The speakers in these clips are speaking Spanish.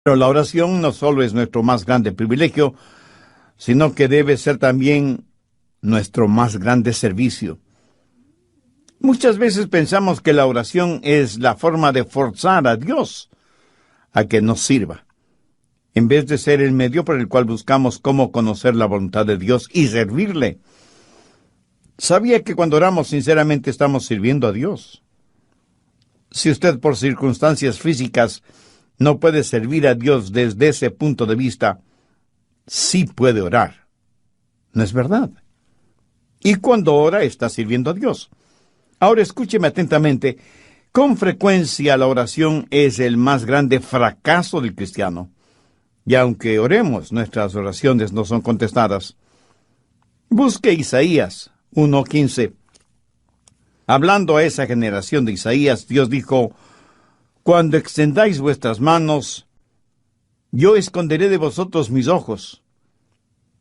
Pero la oración no solo es nuestro más grande privilegio, sino que debe ser también nuestro más grande servicio. Muchas veces pensamos que la oración es la forma de forzar a Dios a que nos sirva, en vez de ser el medio por el cual buscamos cómo conocer la voluntad de Dios y servirle. ¿Sabía que cuando oramos sinceramente estamos sirviendo a Dios? Si usted por circunstancias físicas no puede servir a Dios desde ese punto de vista, sí puede orar. ¿No es verdad? Y cuando ora está sirviendo a Dios. Ahora escúcheme atentamente. Con frecuencia la oración es el más grande fracaso del cristiano. Y aunque oremos, nuestras oraciones no son contestadas. Busque Isaías 1:15. Hablando a esa generación de Isaías, Dios dijo: cuando extendáis vuestras manos, yo esconderé de vosotros mis ojos.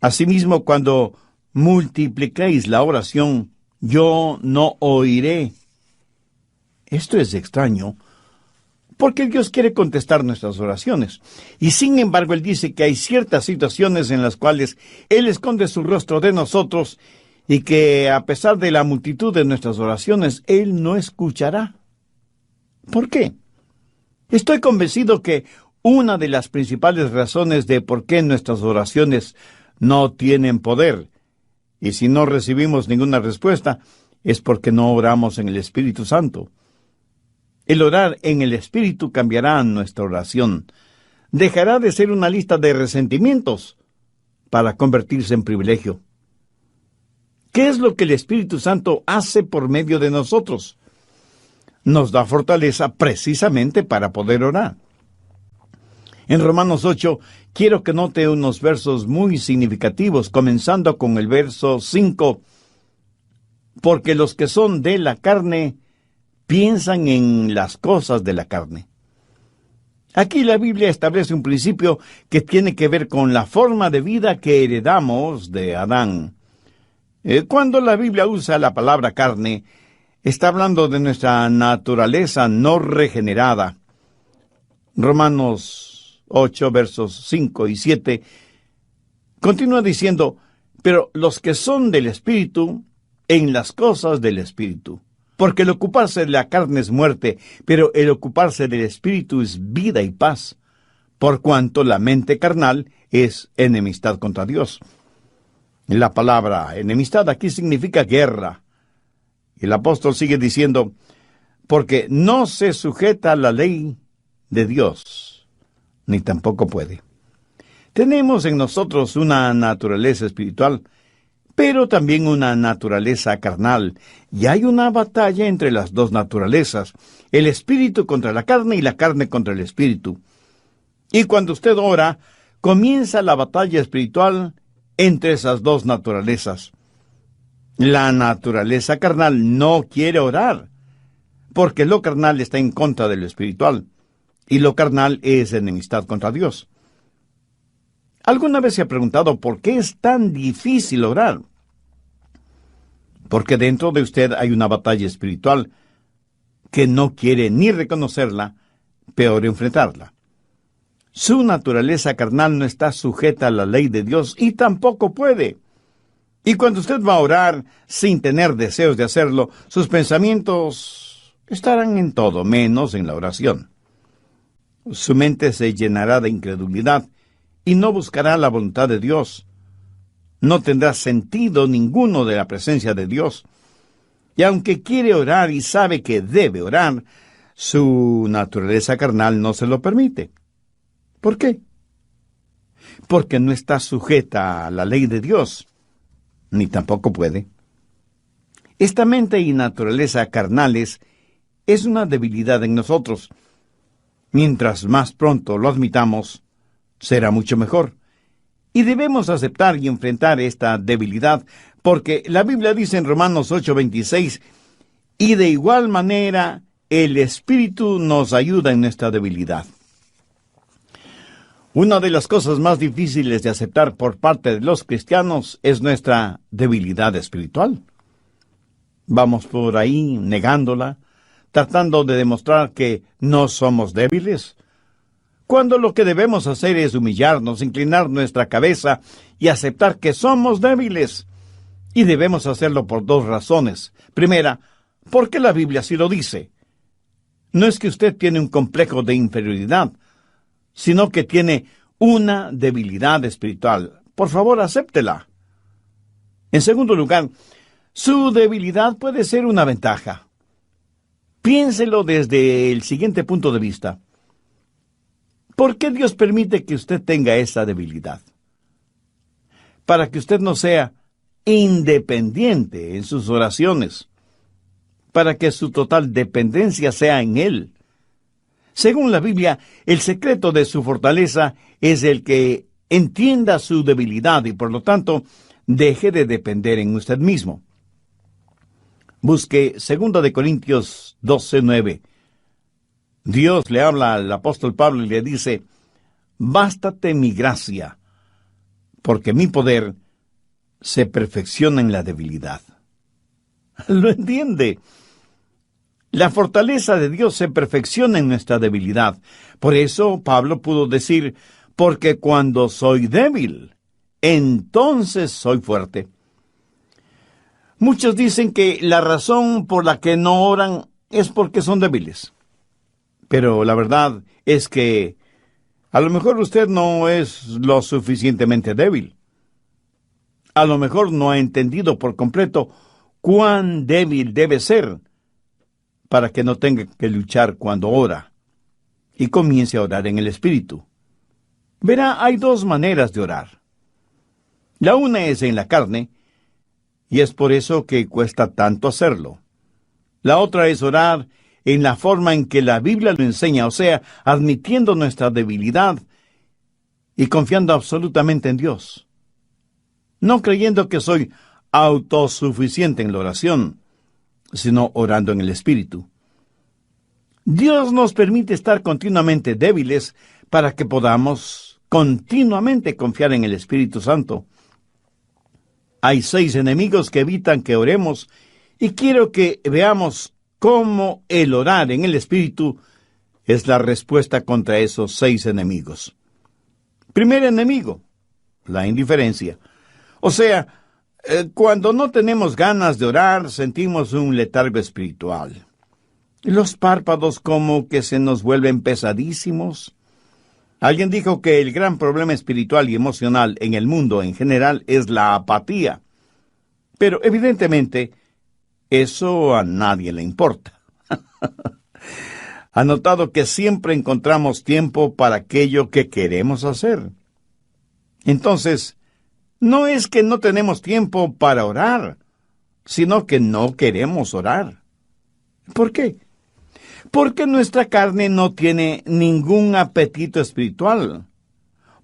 Asimismo, cuando multipliquéis la oración, yo no oiré. Esto es extraño, porque Dios quiere contestar nuestras oraciones. Y sin embargo, Él dice que hay ciertas situaciones en las cuales Él esconde su rostro de nosotros y que a pesar de la multitud de nuestras oraciones, Él no escuchará. ¿Por qué? Estoy convencido que una de las principales razones de por qué nuestras oraciones no tienen poder, y si no recibimos ninguna respuesta, es porque no oramos en el Espíritu Santo. El orar en el Espíritu cambiará nuestra oración. Dejará de ser una lista de resentimientos para convertirse en privilegio. ¿Qué es lo que el Espíritu Santo hace por medio de nosotros? Nos da fortaleza precisamente para poder orar. En Romanos 8, quiero que note unos versos muy significativos, comenzando con el verso 5. Porque los que son de la carne piensan en las cosas de la carne. Aquí la Biblia establece un principio que tiene que ver con la forma de vida que heredamos de Adán. Cuando la Biblia usa la palabra carne, está hablando de nuestra naturaleza no regenerada. Romanos 8, versos 5 y 7, continúa diciendo: pero los que son del Espíritu, en las cosas del Espíritu. Porque el ocuparse de la carne es muerte, pero el ocuparse del Espíritu es vida y paz, por cuanto la mente carnal es enemistad contra Dios. La palabra enemistad aquí significa guerra. El apóstol sigue diciendo: porque no se sujeta a la ley de Dios, ni tampoco puede. Tenemos en nosotros una naturaleza espiritual, pero también una naturaleza carnal, y hay una batalla entre las dos naturalezas, el espíritu contra la carne y la carne contra el espíritu. Y cuando usted ora, comienza la batalla espiritual entre esas dos naturalezas. La naturaleza carnal no quiere orar, porque lo carnal está en contra de lo espiritual, y lo carnal es enemistad contra Dios. ¿Alguna vez se ha preguntado por qué es tan difícil orar? Porque dentro de usted hay una batalla espiritual que no quiere ni reconocerla, peor enfrentarla. Su naturaleza carnal no está sujeta a la ley de Dios y tampoco puede. Y cuando usted va a orar sin tener deseos de hacerlo, sus pensamientos estarán en todo menos en la oración. Su mente se llenará de incredulidad y no buscará la voluntad de Dios. No tendrá sentido ninguno de la presencia de Dios. Y aunque quiere orar y sabe que debe orar, su naturaleza carnal no se lo permite. ¿Por qué? Porque no está sujeta a la ley de Dios, ni tampoco puede. Esta mente y naturaleza carnales es una debilidad en nosotros. Mientras más pronto lo admitamos, será mucho mejor. Y debemos aceptar y enfrentar esta debilidad, porque la Biblia dice en Romanos 8:26, y de igual manera el Espíritu nos ayuda en nuestra debilidad. Una de las cosas más difíciles de aceptar por parte de los cristianos es nuestra debilidad espiritual. Vamos por ahí negándola, tratando de demostrar que no somos débiles, cuando lo que debemos hacer es humillarnos, inclinar nuestra cabeza y aceptar que somos débiles. Y debemos hacerlo por dos razones. Primera, porque la Biblia así lo dice. No es que usted tiene un complejo de inferioridad, sino que tiene una debilidad espiritual. Por favor, acéptela. En segundo lugar, su debilidad puede ser una ventaja. Piénselo desde el siguiente punto de vista. ¿Por qué Dios permite que usted tenga esa debilidad? Para que usted no sea independiente en sus oraciones, para que su total dependencia sea en Él. Según la Biblia, el secreto de su fortaleza es el que entienda su debilidad y, por lo tanto, deje de depender en usted mismo. Busque 2 de Corintios 12:9. Dios le habla al apóstol Pablo y le dice: «Bástate mi gracia, porque mi poder se perfecciona en la debilidad». ¿Lo entiende? La fortaleza de Dios se perfecciona en nuestra debilidad. Por eso Pablo pudo decir: «Porque cuando soy débil, entonces soy fuerte». Muchos dicen que la razón por la que no oran es porque son débiles. Pero la verdad es que a lo mejor usted no es lo suficientemente débil. A lo mejor no ha entendido por completo cuán débil debe ser para que no tenga que luchar cuando ora y comience a orar en el Espíritu. Verá, hay dos maneras de orar. La una es en la carne, y es por eso que cuesta tanto hacerlo. La otra es orar en la forma en que la Biblia lo enseña, o sea, admitiendo nuestra debilidad y confiando absolutamente en Dios. No creyendo que soy autosuficiente en la oración, sino orando en el Espíritu. Dios nos permite estar continuamente débiles para que podamos continuamente confiar en el Espíritu Santo. Hay 6 enemigos que evitan que oremos, y quiero que veamos cómo el orar en el Espíritu es la respuesta contra esos 6 enemigos. Primer enemigo, la indiferencia. O sea, cuando no tenemos ganas de orar, sentimos un letargo espiritual. Los párpados como que se nos vuelven pesadísimos. Alguien dijo que el gran problema espiritual y emocional en el mundo en general es la apatía. Pero evidentemente, eso a nadie le importa. ¿Ha notado que siempre encontramos tiempo para aquello que queremos hacer? Entonces, no es que no tenemos tiempo para orar, sino que no queremos orar. ¿Por qué? Porque nuestra carne no tiene ningún apetito espiritual.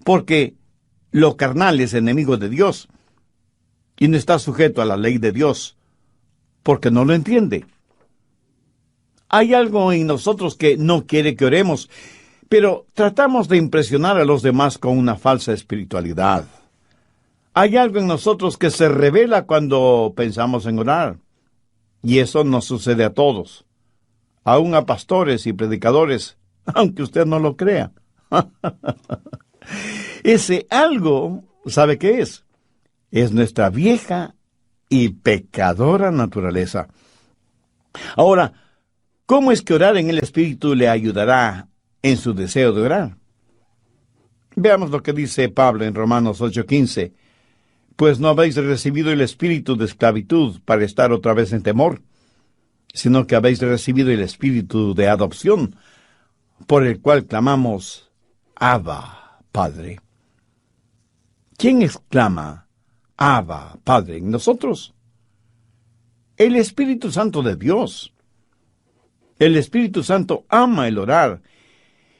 Porque lo carnal es enemigo de Dios y no está sujeto a la ley de Dios, porque no lo entiende. Hay algo en nosotros que no quiere que oremos, pero tratamos de impresionar a los demás con una falsa espiritualidad. Hay algo en nosotros que se revela cuando pensamos en orar, y eso nos sucede a todos, aún a pastores y predicadores, aunque usted no lo crea. Ese algo, ¿sabe qué es? Es nuestra vieja y pecadora naturaleza. Ahora, ¿cómo es que orar en el Espíritu le ayudará en su deseo de orar? Veamos lo que dice Pablo en Romanos 8:15. Pues no habéis recibido el espíritu de esclavitud para estar otra vez en temor, sino que habéis recibido el espíritu de adopción, por el cual clamamos: Abba, Padre. ¿Quién exclama Abba, Padre en nosotros? El Espíritu Santo de Dios. El Espíritu Santo ama el orar.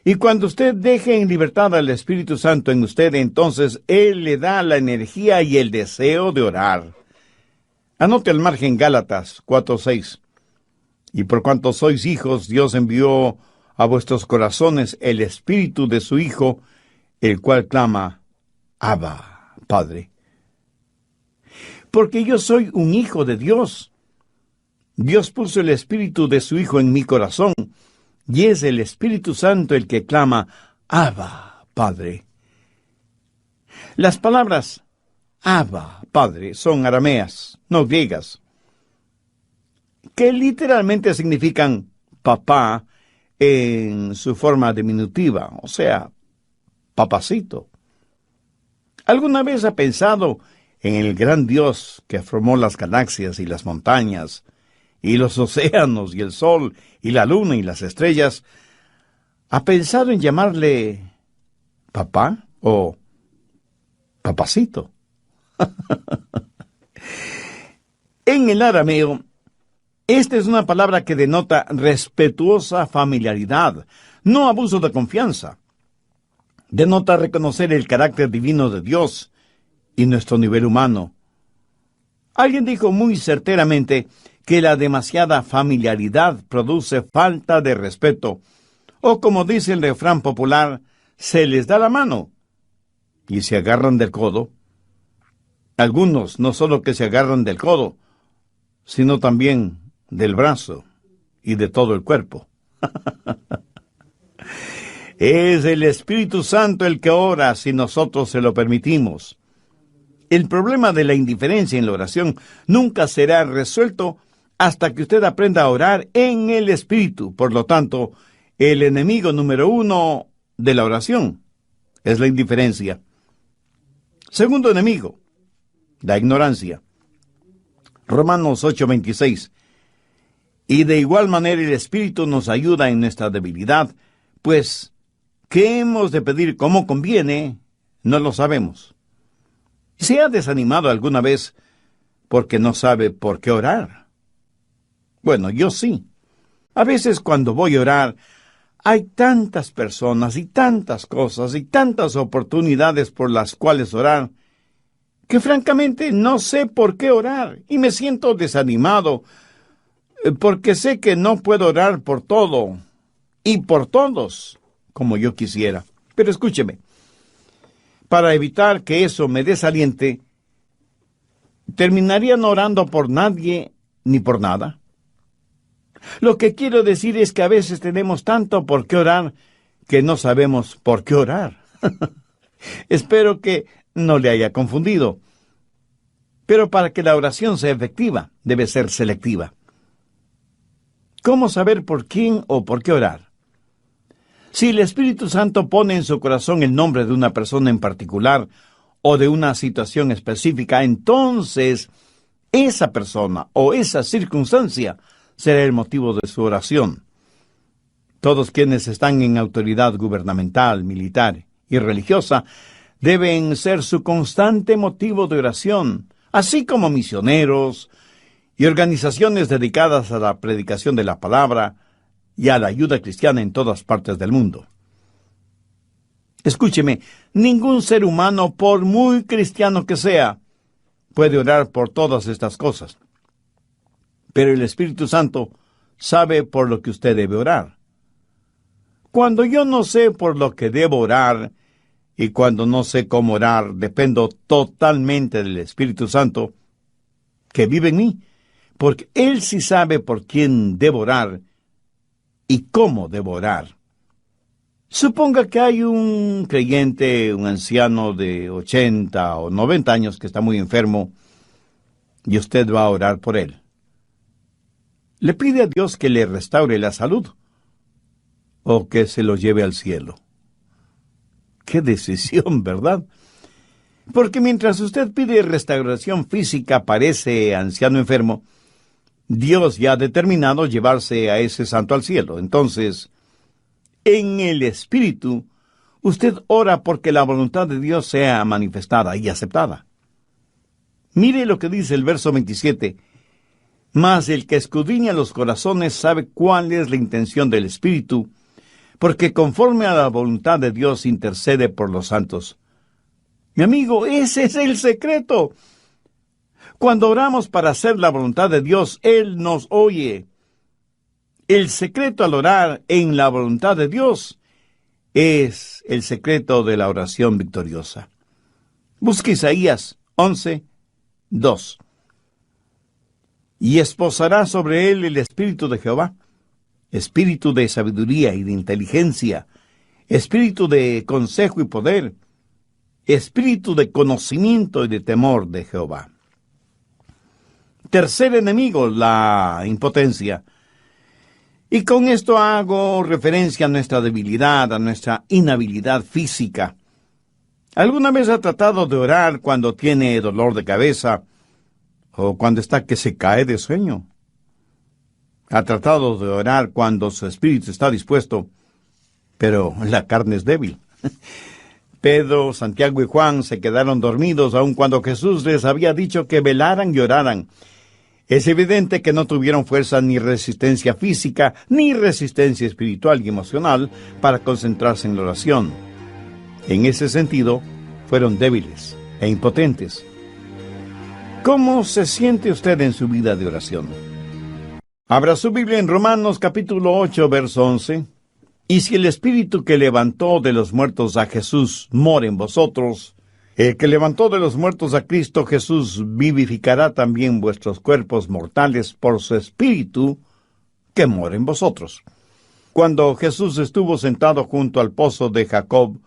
Y cuando usted deje en libertad al Espíritu Santo en usted, entonces Él le da la energía y el deseo de orar. Anote al margen Gálatas 4:6. Y por cuanto sois hijos, Dios envió a vuestros corazones el Espíritu de su Hijo, el cual clama: Abba, Padre. Porque yo soy un hijo de Dios. Dios puso el Espíritu de su Hijo en mi corazón, y es el Espíritu Santo el que clama: Abba, Padre. Las palabras Abba, Padre, son arameas, no griegas, que literalmente significan papá en su forma diminutiva, o sea, papacito. ¿Alguna vez ha pensado en el gran Dios que formó las galaxias y las montañas, y los océanos, y el sol, y la luna, y las estrellas? ¿Ha pensado en llamarle papá o papacito? En el arameo, esta es una palabra que denota respetuosa familiaridad, no abuso de confianza. Denota reconocer el carácter divino de Dios y nuestro nivel humano. Alguien dijo muy certeramente que la demasiada familiaridad produce falta de respeto, o como dice el refrán popular, se les da la mano y se agarran del codo. Algunos no solo que se agarran del codo, sino también del brazo y de todo el cuerpo. Es el Espíritu Santo el que ora si nosotros se lo permitimos. El problema de la indiferencia en la oración nunca será resuelto hasta que usted aprenda a orar en el Espíritu. Por lo tanto, el enemigo número 1 de la oración es la indiferencia. Segundo enemigo, la ignorancia. Romanos 8:26. Y de igual manera el Espíritu nos ayuda en nuestra debilidad, pues ¿qué hemos de pedir como conviene? No lo sabemos. ¿Se ha desanimado alguna vez porque no sabe por qué orar? Bueno, yo sí. A veces cuando voy a orar, hay tantas personas y tantas cosas y tantas oportunidades por las cuales orar, que francamente no sé por qué orar y me siento desanimado, porque sé que no puedo orar por todo y por todos como yo quisiera. Pero escúcheme, para evitar que eso me desaliente, ¿terminaría no orando por nadie ni por nada? Lo que quiero decir es que a veces tenemos tanto por qué orar que no sabemos por qué orar. Espero que no le haya confundido. Pero para que la oración sea efectiva, debe ser selectiva. ¿Cómo saber por quién o por qué orar? Si el Espíritu Santo pone en su corazón el nombre de una persona en particular o de una situación específica, entonces esa persona o esa circunstancia será el motivo de su oración. Todos quienes están en autoridad gubernamental, militar y religiosa deben ser su constante motivo de oración, así como misioneros y organizaciones dedicadas a la predicación de la palabra y a la ayuda cristiana en todas partes del mundo. Escúcheme, ningún ser humano, por muy cristiano que sea, puede orar por todas estas cosas. Pero el Espíritu Santo sabe por lo que usted debe orar. Cuando yo no sé por lo que debo orar y cuando no sé cómo orar, dependo totalmente del Espíritu Santo que vive en mí, porque Él sí sabe por quién debo orar y cómo debo orar. Suponga que hay un creyente, un anciano de 80 o 90 años que está muy enfermo y usted va a orar por él. ¿Le pide a Dios que le restaure la salud o que se lo lleve al cielo? ¡Qué decisión!, ¿verdad? Porque mientras usted pide restauración física para ese anciano enfermo, Dios ya ha determinado llevarse a ese santo al cielo. Entonces, en el Espíritu, usted ora porque la voluntad de Dios sea manifestada y aceptada. Mire lo que dice el verso 27. Mas el que escudriña los corazones sabe cuál es la intención del Espíritu, porque conforme a la voluntad de Dios intercede por los santos. Mi amigo, ese es el secreto. Cuando oramos para hacer la voluntad de Dios, Él nos oye. El secreto al orar en la voluntad de Dios es el secreto de la oración victoriosa. Busque Isaías 11:2. Y esposará sobre él el espíritu de Jehová, espíritu de sabiduría y de inteligencia, espíritu de consejo y poder, espíritu de conocimiento y de temor de Jehová. Tercer enemigo, la impotencia. Y con esto hago referencia a nuestra debilidad, a nuestra inhabilidad física. ¿Alguna vez ha tratado de orar cuando tiene dolor de cabeza o cuando está que se cae de sueño? ¿Ha tratado de orar cuando su espíritu está dispuesto, pero la carne es débil? Pedro, Santiago y Juan se quedaron dormidos aun cuando Jesús les había dicho que velaran y oraran. Es evidente que no tuvieron fuerza ni resistencia física, ni resistencia espiritual y emocional para concentrarse en la oración. En ese sentido, fueron débiles e impotentes. ¿Cómo se siente usted en su vida de oración? Abra su Biblia en Romanos capítulo 8, verso 11. Y si el Espíritu que levantó de los muertos a Jesús mora en vosotros, el que levantó de los muertos a Cristo Jesús vivificará también vuestros cuerpos mortales por su Espíritu que mora en vosotros. Cuando Jesús estuvo sentado junto al pozo de Jacob,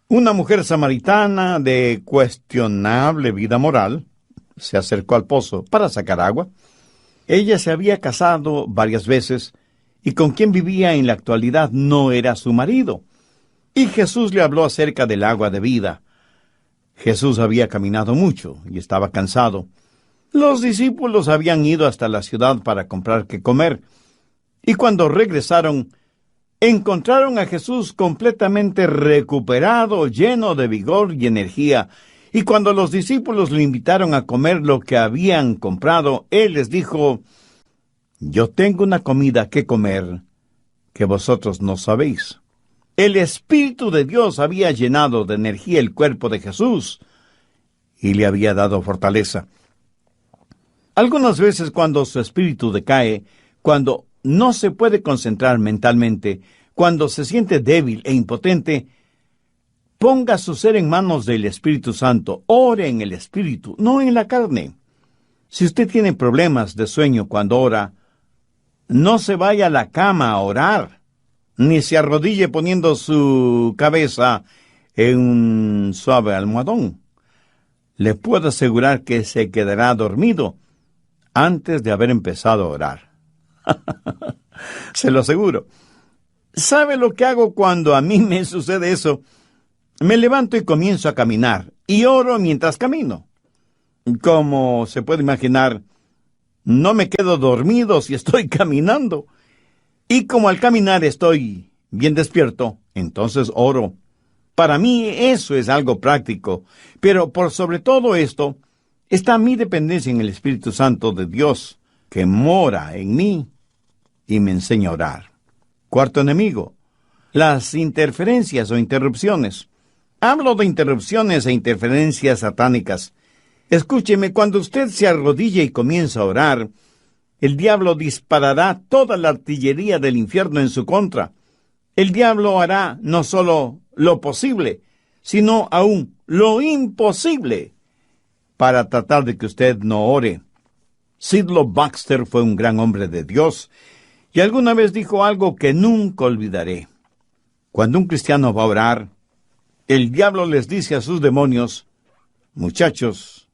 una mujer samaritana de cuestionable vida moral se acercó al pozo para sacar agua. Ella se había casado varias veces y con quien vivía en la actualidad no era su marido. Y Jesús le habló acerca del agua de vida. Jesús había caminado mucho y estaba cansado. Los discípulos habían ido hasta la ciudad para comprar qué comer, y cuando regresaron, encontraron a Jesús completamente recuperado, lleno de vigor y energía, y cuando los discípulos le invitaron a comer lo que habían comprado, Él les dijo: «Yo tengo una comida que comer que vosotros no sabéis». El Espíritu de Dios había llenado de energía el cuerpo de Jesús y le había dado fortaleza. Algunas veces cuando su espíritu decae, cuando no se puede concentrar mentalmente, cuando se siente débil e impotente, ponga su ser en manos del Espíritu Santo. Ore en el Espíritu, no en la carne. Si usted tiene problemas de sueño cuando ora, no se vaya a la cama a orar, ni se arrodille poniendo su cabeza en un suave almohadón. Le puedo asegurar que se quedará dormido antes de haber empezado a orar. Se lo aseguro. ¿Sabe lo que hago cuando a mí me sucede eso? Me levanto y comienzo a caminar, y oro mientras camino. Como se puede imaginar, no me quedo dormido si estoy caminando. Y como al caminar estoy bien despierto, entonces oro. Para mí eso es algo práctico, pero por sobre todo esto está mi dependencia en el Espíritu Santo de Dios, que mora en mí y me enseña a orar. Cuarto enemigo, las interferencias o interrupciones. Hablo de interrupciones e interferencias satánicas. Escúcheme, cuando usted se arrodilla y comienza a orar, el diablo disparará toda la artillería del infierno en su contra. El diablo hará no solo lo posible, sino aún lo imposible para tratar de que usted no ore. Sidlow Baxter fue un gran hombre de Dios y alguna vez dijo algo que nunca olvidaré. Cuando un cristiano va a orar, el diablo les dice a sus demonios: «Muchachos,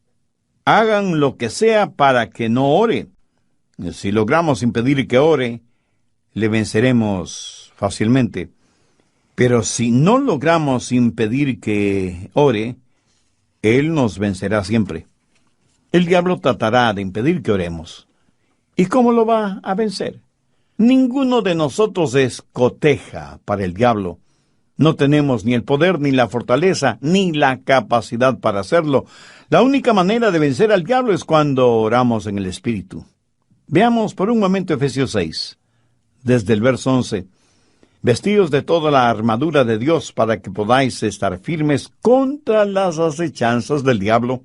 hagan lo que sea para que no ore. Si logramos impedir que ore, le venceremos fácilmente. Pero si no logramos impedir que ore, él nos vencerá siempre». El diablo tratará de impedir que oremos. ¿Y cómo lo va a vencer? Ninguno de nosotros es coteja para el diablo. No tenemos ni el poder, ni la fortaleza, ni la capacidad para hacerlo. La única manera de vencer al diablo es cuando oramos en el Espíritu. Veamos por un momento Efesios 6, desde el verso 11. «Vestíos de toda la armadura de Dios para que podáis estar firmes contra las acechanzas del diablo.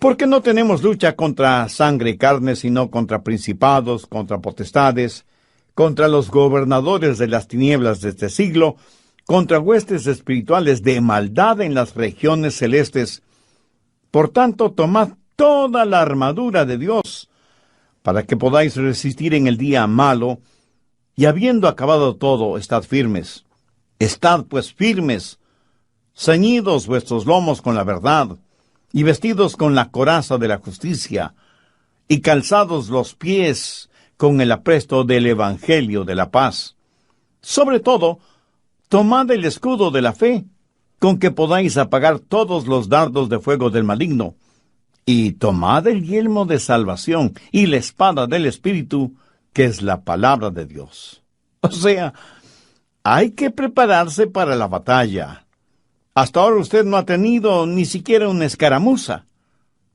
Porque no tenemos lucha contra sangre y carne, sino contra principados, contra potestades, contra los gobernadores de las tinieblas de este siglo, contra huestes espirituales de maldad en las regiones celestes. Por tanto, tomad toda la armadura de Dios, para que podáis resistir en el día malo, y habiendo acabado todo, estad firmes. Estad pues firmes, ceñidos vuestros lomos con la verdad, y vestidos con la coraza de la justicia, y calzados los pies con el apresto del Evangelio de la paz. Sobre todo, tomad el escudo de la fe, con que podáis apagar todos los dardos de fuego del maligno, y tomad el yelmo de salvación y la espada del Espíritu, que es la palabra de Dios. O sea, hay que prepararse para la batalla. Hasta ahora usted no ha tenido ni siquiera una escaramuza.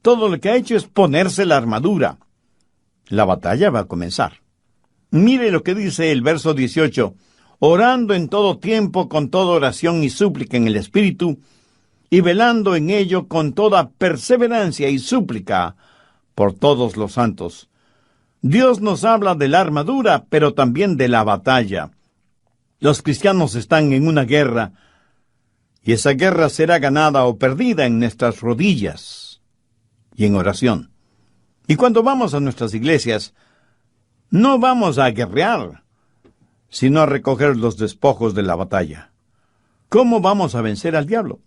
Todo lo que ha hecho es ponerse la armadura. La batalla va a comenzar. Mire lo que dice el verso 18. Orando en todo tiempo con toda oración y súplica en el Espíritu, y velando en ello con toda perseverancia y súplica por todos los santos. Dios nos habla de la armadura, pero también de la batalla. Los cristianos están en una guerra, y esa guerra será ganada o perdida en nuestras rodillas y en oración. Y cuando vamos a nuestras iglesias, no vamos a guerrear, sino a recoger los despojos de la batalla. ¿Cómo vamos a vencer al diablo?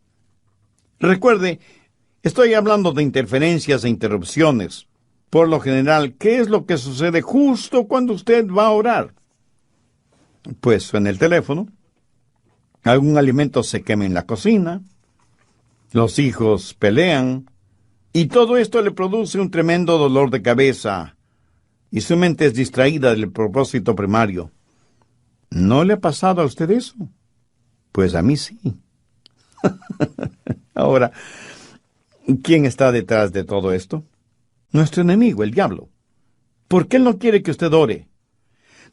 Recuerde, estoy hablando de interferencias e interrupciones. Por lo general, ¿qué es lo que sucede justo cuando usted va a orar? Pues suena el teléfono, algún alimento se quema en la cocina, los hijos pelean, y todo esto le produce un tremendo dolor de cabeza, y su mente es distraída del propósito primario. ¿No le ha pasado a usted eso? Pues a mí sí. Ahora, ¿quién está detrás de todo esto? Nuestro enemigo, el diablo. Porque él no quiere que usted ore.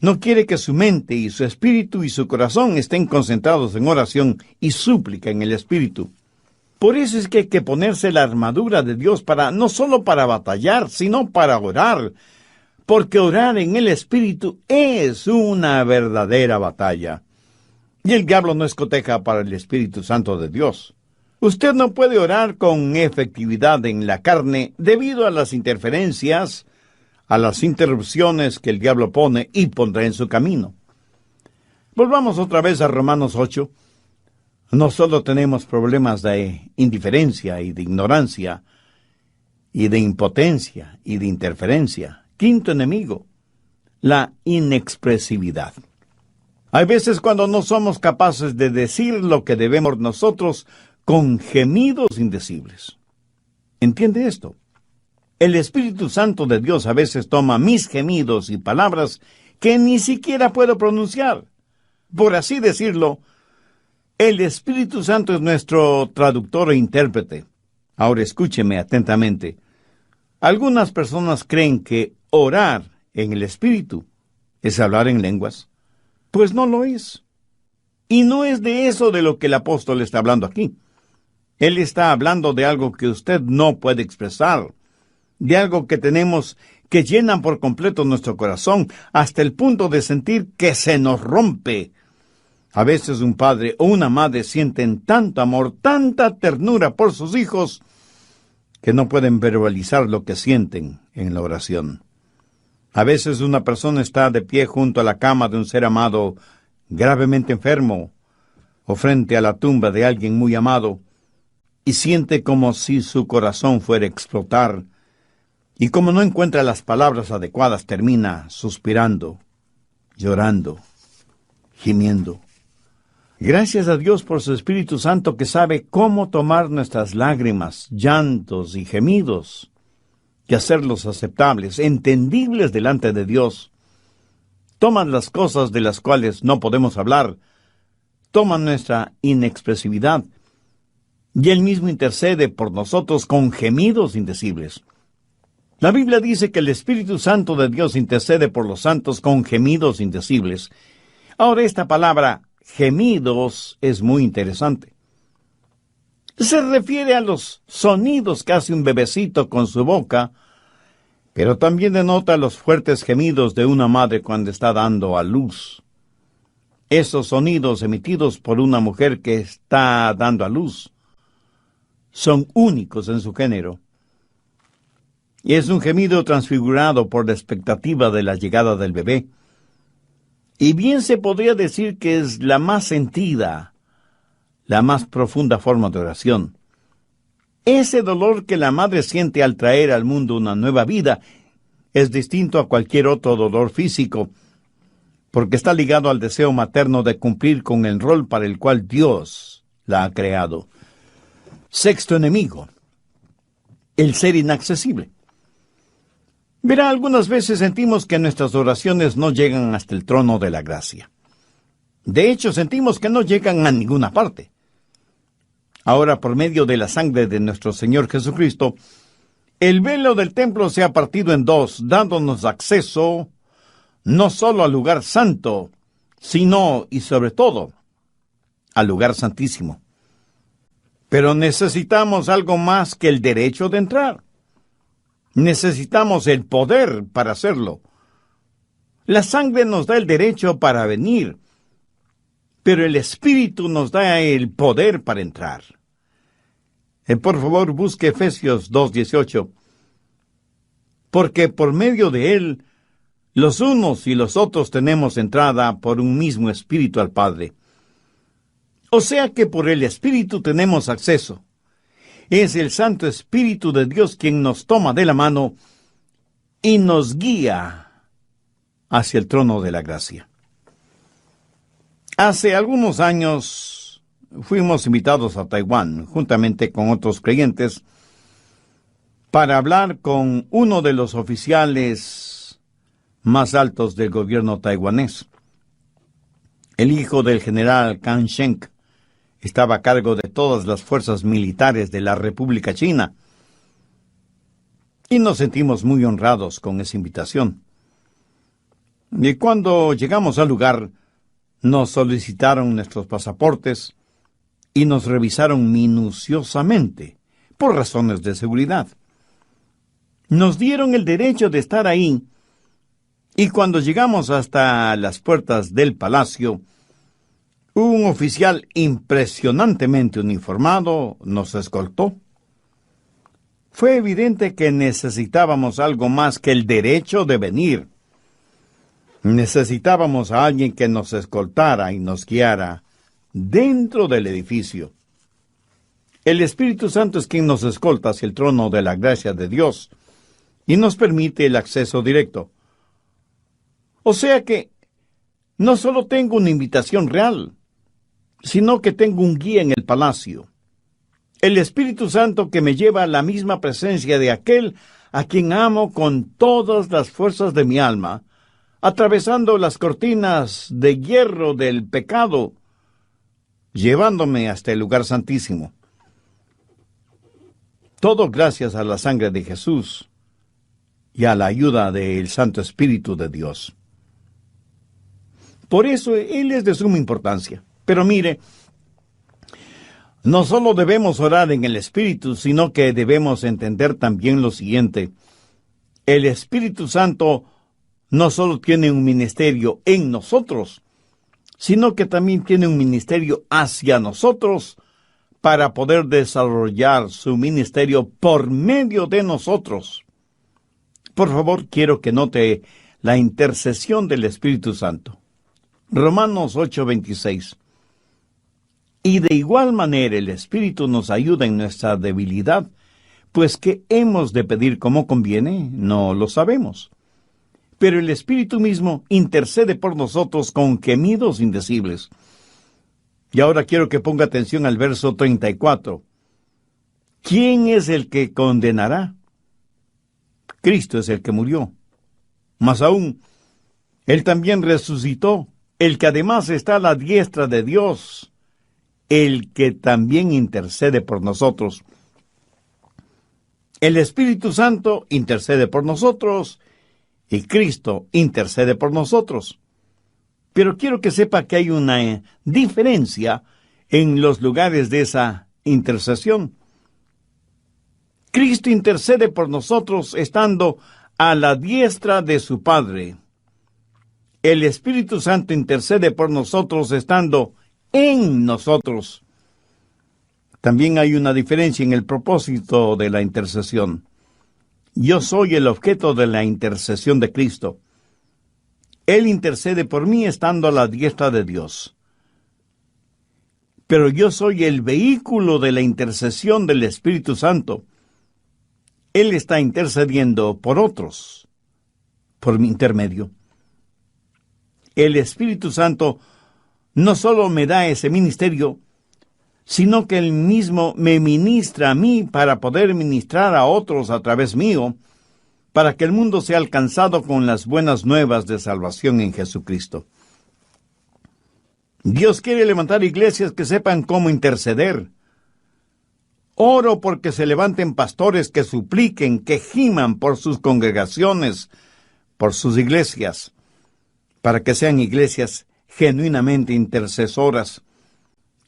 No quiere que su mente y su espíritu y su corazón estén concentrados en oración y súplica en el Espíritu. Por eso es que hay que ponerse la armadura de Dios no solo para batallar, sino para orar. Porque orar en el Espíritu es una verdadera batalla. Y el diablo no escoteja para el Espíritu Santo de Dios. Usted no puede orar con efectividad en la carne debido a las interferencias, a las interrupciones que el diablo pone y pondrá en su camino. Volvamos otra vez a Romanos 8. No solo tenemos problemas de indiferencia y de ignorancia, y de impotencia y de interferencia. Quinto enemigo, la inexpresividad. Hay veces cuando no somos capaces de decir lo que debemos nosotros con gemidos indecibles. ¿Entiende esto? El Espíritu Santo de Dios a veces toma mis gemidos y palabras que ni siquiera puedo pronunciar. Por así decirlo, el Espíritu Santo es nuestro traductor e intérprete. Ahora escúcheme atentamente. Algunas personas creen que orar en el Espíritu es hablar en lenguas. Pues no lo es. Y no es de eso de lo que el apóstol está hablando aquí. Él está hablando de algo que usted no puede expresar, de algo que tenemos que llenan por completo nuestro corazón, hasta el punto de sentir que se nos rompe. A veces un padre o una madre sienten tanto amor, tanta ternura por sus hijos, que no pueden verbalizar lo que sienten en la oración. A veces una persona está de pie junto a la cama de un ser amado gravemente enfermo, o frente a la tumba de alguien muy amado, y siente como si su corazón fuera a explotar, y como no encuentra las palabras adecuadas, termina suspirando, llorando, gimiendo. Gracias a Dios por su Espíritu Santo que sabe cómo tomar nuestras lágrimas, llantos y gemidos y hacerlos aceptables, entendibles delante de Dios. Toman las cosas de las cuales no podemos hablar, toman nuestra inexpresividad, y Él mismo intercede por nosotros con gemidos indecibles. La Biblia dice que el Espíritu Santo de Dios intercede por los santos con gemidos indecibles. Ahora esta palabra gemidos es muy interesante. Se refiere a los sonidos que hace un bebecito con su boca, pero también denota los fuertes gemidos de una madre cuando está dando a luz. Esos sonidos emitidos por una mujer que está dando a luz son únicos en su género. Y es un gemido transfigurado por la expectativa de la llegada del bebé. Y bien se podría decir que es la más sentida, la más profunda forma de oración. Ese dolor que la madre siente al traer al mundo una nueva vida es distinto a cualquier otro dolor físico, porque está ligado al deseo materno de cumplir con el rol para el cual Dios la ha creado. Sexto enemigo: el ser inaccesible. Verá, algunas veces sentimos que nuestras oraciones no llegan hasta el trono de la gracia. De hecho, sentimos que no llegan a ninguna parte. Ahora, por medio de la sangre de nuestro Señor Jesucristo, el velo del templo se ha partido en dos, dándonos acceso no solo al lugar santo, sino y sobre todo al lugar santísimo. Pero necesitamos algo más que el derecho de entrar. Necesitamos el poder para hacerlo. La sangre nos da el derecho para venir, pero el Espíritu nos da el poder para entrar. Por favor, busque Efesios 2:18. Porque por medio de él, los unos y los otros tenemos entrada por un mismo Espíritu al Padre. O sea que por el Espíritu tenemos acceso. Es el Santo Espíritu de Dios quien nos toma de la mano y nos guía hacia el trono de la gracia. Hace algunos años fuimos invitados a Taiwán, juntamente con otros creyentes, para hablar con uno de los oficiales más altos del gobierno taiwanés. El hijo del general Kang Sheng estaba a cargo de todas las fuerzas militares de la República China. Y nos sentimos muy honrados con esa invitación. Y cuando llegamos al lugar, nos solicitaron nuestros pasaportes y nos revisaron minuciosamente, por razones de seguridad. Nos dieron el derecho de estar ahí, y cuando llegamos hasta las puertas del palacio, un oficial impresionantemente uniformado nos escoltó. Fue evidente que necesitábamos algo más que el derecho de venir. Necesitábamos a alguien que nos escoltara y nos guiara dentro del edificio. El Espíritu Santo es quien nos escolta hacia el trono de la gracia de Dios y nos permite el acceso directo. O sea que no solo tengo una invitación real, sino que tengo un guía en el palacio. El Espíritu Santo que me lleva a la misma presencia de aquel a quien amo con todas las fuerzas de mi alma, atravesando las cortinas de hierro del pecado, llevándome hasta el lugar santísimo. Todo gracias a la sangre de Jesús y a la ayuda del Santo Espíritu de Dios. Por eso Él es de suma importancia. Pero mire, no solo debemos orar en el Espíritu, sino que debemos entender también lo siguiente. El Espíritu Santo no solo tiene un ministerio en nosotros, sino que también tiene un ministerio hacia nosotros para poder desarrollar su ministerio por medio de nosotros. Por favor, quiero que note la intercesión del Espíritu Santo. Romanos 8:26. Y de igual manera el Espíritu nos ayuda en nuestra debilidad, pues ¿qué hemos de pedir como conviene? No lo sabemos. Pero el Espíritu mismo intercede por nosotros con gemidos indecibles. Y ahora quiero que ponga atención al verso 34. ¿Quién es el que condenará? Cristo es el que murió. Más aún, Él también resucitó, el que además está a la diestra de Dios, el que también intercede por nosotros. El Espíritu Santo intercede por nosotros y Cristo intercede por nosotros. Pero quiero que sepa que hay una diferencia en los lugares de esa intercesión. Cristo intercede por nosotros estando a la diestra de su Padre. El Espíritu Santo intercede por nosotros estando en nosotros. También hay una diferencia en el propósito de la intercesión. Yo soy el objeto de la intercesión de Cristo. Él intercede por mí estando a la diestra de Dios. Pero yo soy el vehículo de la intercesión del Espíritu Santo. Él está intercediendo por otros, por mi intermedio. El Espíritu Santo no solo me da ese ministerio, sino que Él mismo me ministra a mí para poder ministrar a otros a través mío, para que el mundo sea alcanzado con las buenas nuevas de salvación en Jesucristo. Dios quiere levantar iglesias que sepan cómo interceder. Oro porque se levanten pastores que supliquen, que giman por sus congregaciones, por sus iglesias, para que sean iglesias genuinamente intercesoras,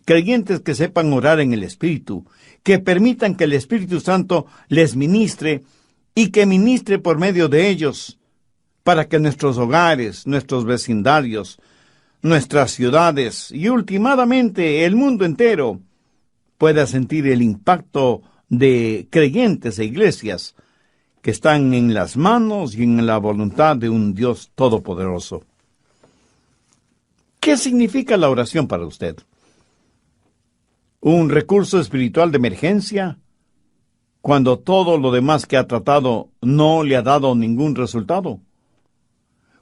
creyentes que sepan orar en el Espíritu, que permitan que el Espíritu Santo les ministre y que ministre por medio de ellos, para que nuestros hogares, nuestros vecindarios, nuestras ciudades y últimamente el mundo entero pueda sentir el impacto de creyentes e iglesias que están en las manos y en la voluntad de un Dios todopoderoso. ¿Qué significa la oración para usted? ¿Un recurso espiritual de emergencia? Cuando todo lo demás que ha tratado no le ha dado ningún resultado.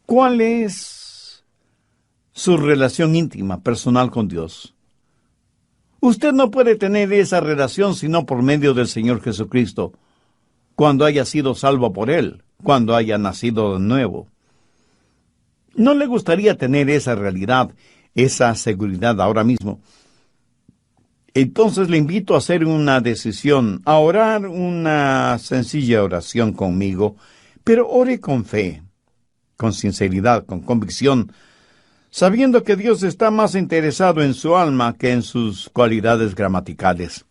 ¿Cuál es su relación íntima, personal con Dios? Usted no puede tener esa relación sino por medio del Señor Jesucristo, cuando haya sido salvo por Él, cuando haya nacido de nuevo. ¿No le gustaría tener esa realidad, esa seguridad ahora mismo? Entonces le invito a hacer una decisión, a orar una sencilla oración conmigo, pero ore con fe, con sinceridad, con convicción, sabiendo que Dios está más interesado en su alma que en sus cualidades gramaticales.